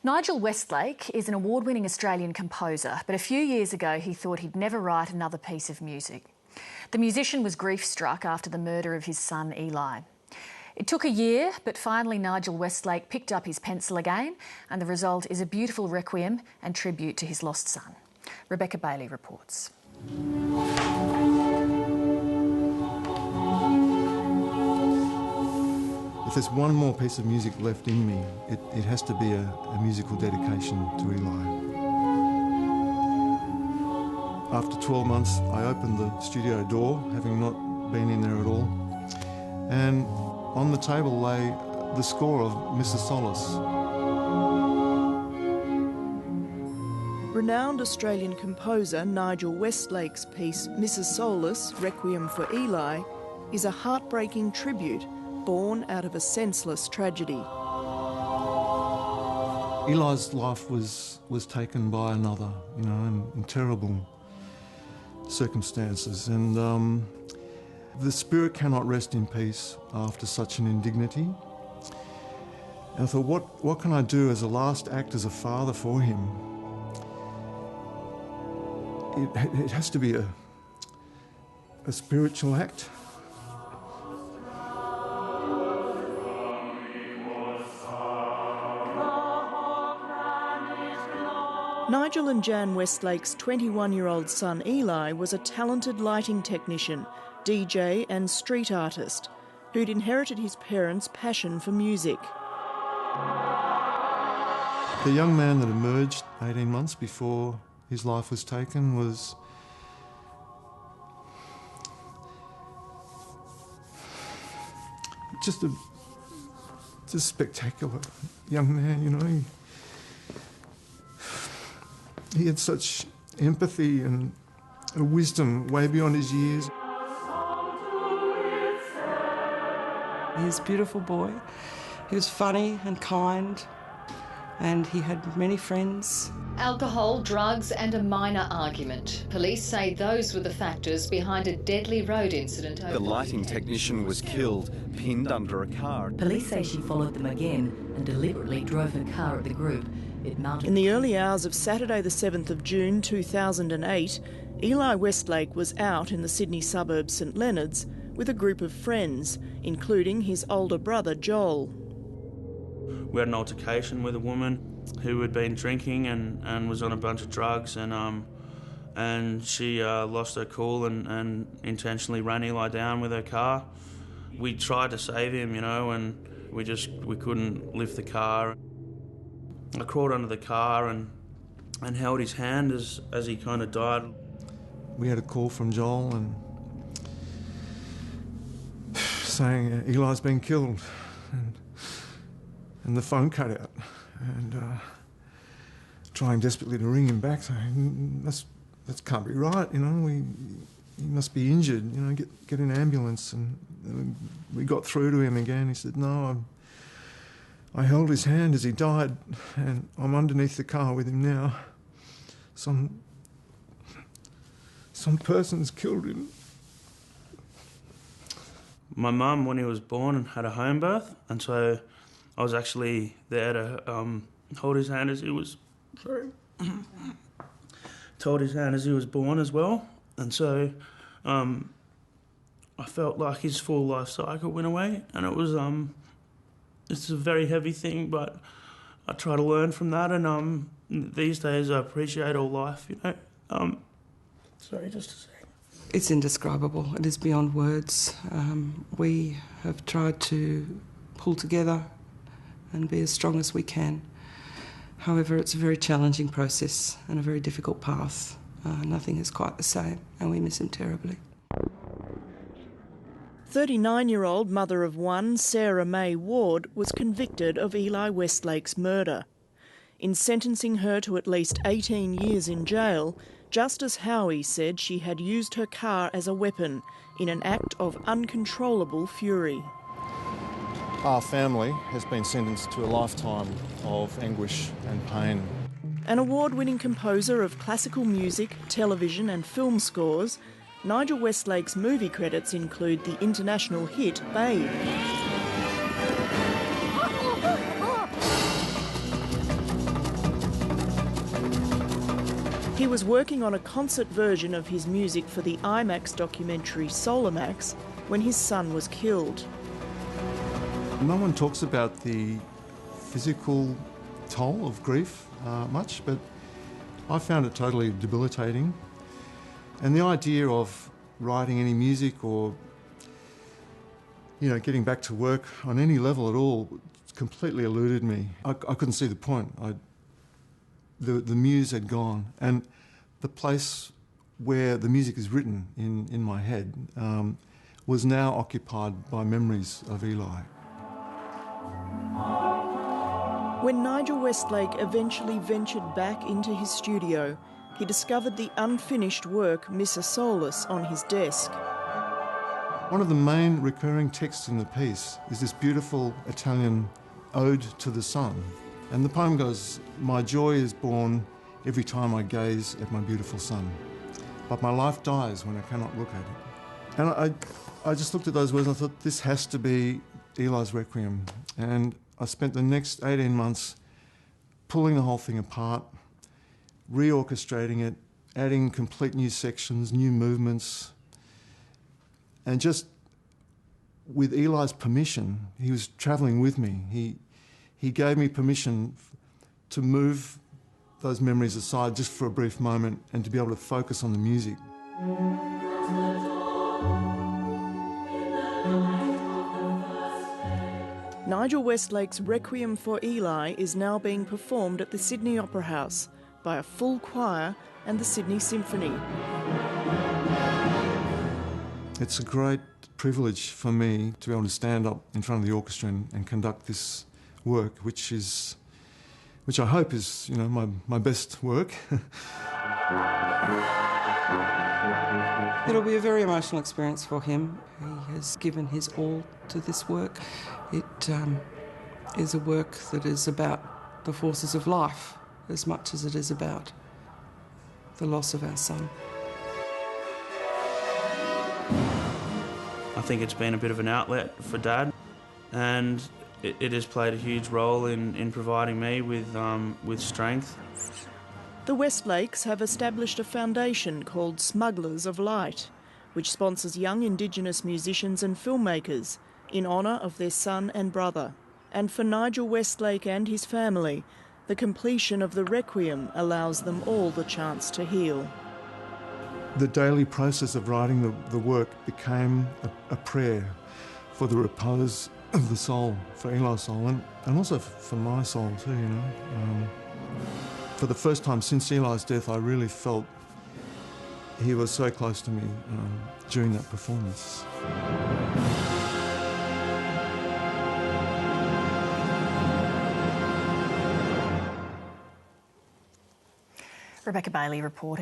Nigel Westlake is an award-winning Australian composer, but a few years ago he thought he'd never write another piece of music. The musician was grief-struck after the murder of his son Eli. It took a year, but finally Nigel Westlake picked up his pencil again, and the result is a beautiful requiem and tribute to his lost son. Rebecca Bailey reports. If there's one more piece of music left in me, it has to be a musical dedication to Eli. After 12 months, I opened the studio door, having not been in there at all, and on the table lay the score of Mrs. Solace. Renowned Australian composer Nigel Westlake's piece Mrs. Solace, Requiem for Eli, is a heartbreaking tribute born out of a senseless tragedy. Eli's life was taken by another, in terrible circumstances, and the spirit cannot rest in peace after such an indignity. And I thought, what can I do as a last act as a father for him? It has to be a spiritual act. Nigel and Jan Westlake's 21-year-old son Eli was a talented lighting technician, DJ and street artist who'd inherited his parents' passion for music. The young man that emerged 18 months before his life was taken was just a spectacular young man, He had such empathy and a wisdom way beyond his years. He was a beautiful boy. He was funny and kind, and he had many friends. Alcohol, drugs and a minor argument. Police say those were the factors behind a deadly road incident. The lighting technician was killed, pinned under a car. Police say she followed them again and deliberately drove her car at the group. In the early hours of Saturday the 7th of June 2008, Eli Westlake was out in the Sydney suburb St Leonards with a group of friends, including his older brother Joel. We had an altercation with a woman who had been drinking and was on a bunch of drugs, and she lost her cool and intentionally ran Eli down with her car. We tried to save him, and we couldn't lift the car. I crawled under the car and held his hand as he kind of died. We had a call from Joel and saying Eli's been killed, and the phone cut out, and trying desperately to ring him back, saying that can't be right, he must be injured, get an ambulance. And we got through to him again. He said, no, I held his hand as he died, and I'm underneath the car with him now. Some person's killed him. My mum, when he was born, had a home birth, and so I was actually there to hold his hand as he was... hold his hand as he was born as well, and so I felt like his full life cycle went away, and it was... It's a very heavy thing, but I try to learn from that, and these days I appreciate all life, Sorry, just a second. It's indescribable. It is beyond words. We have tried to pull together and be as strong as we can. However, it's a very challenging process and a very difficult path. Nothing is quite the same, and we miss him terribly. 39-year-old mother of one, Sarah May Ward, was convicted of Eli Westlake's murder. In sentencing her to at least 18 years in jail, Justice Howie said she had used her car as a weapon in an act of uncontrollable fury. Our family has been sentenced to a lifetime of anguish and pain. An award-winning composer of classical music, television and film scores, Nigel Westlake's movie credits include the international hit Babe. He was working on a concert version of his music for the IMAX documentary Solarmax when his son was killed. No one talks about the physical toll of grief much, but I found it totally debilitating. And the idea of writing any music or, getting back to work on any level at all completely eluded me. I couldn't see the point. The muse had gone, and the place where the music is written in my head was now occupied by memories of Eli. When Nigel Westlake eventually ventured back into his studio, he discovered the unfinished work Missa Solis on his desk. One of the main recurring texts in the piece is this beautiful Italian ode to the sun. And the poem goes, "My joy is born every time I gaze at my beautiful sun, but my life dies when I cannot look at it." And I just looked at those words and I thought, this has to be Eli's Requiem. And I spent the next 18 months pulling the whole thing apart, reorchestrating it, adding complete new sections, new movements, and just with Eli's permission, he was travelling with me. He gave me permission to move those memories aside just for a brief moment and to be able to focus on the music. Nigel Westlake's Requiem for Eli is now being performed at the Sydney Opera House by a full choir and the Sydney Symphony. It's a great privilege for me to be able to stand up in front of the orchestra and conduct this work, which I hope is, my best work. It'll be a very emotional experience for him. He has given his all to this work. It is a work that is about the forces of life as much as it is about the loss of our son. I think it's been a bit of an outlet for Dad, and it has played a huge role in providing me with strength. The Westlakes have established a foundation called Smugglers of Light, which sponsors young Indigenous musicians and filmmakers in honour of their son and brother. And for Nigel Westlake and his family, the completion of the Requiem allows them all the chance to heal. The daily process of writing the work became a prayer for the repose of the soul, for Eli's soul, and also for my soul too, For the first time since Eli's death, I really felt he was so close to me during that performance. Rebecca Bailey reported.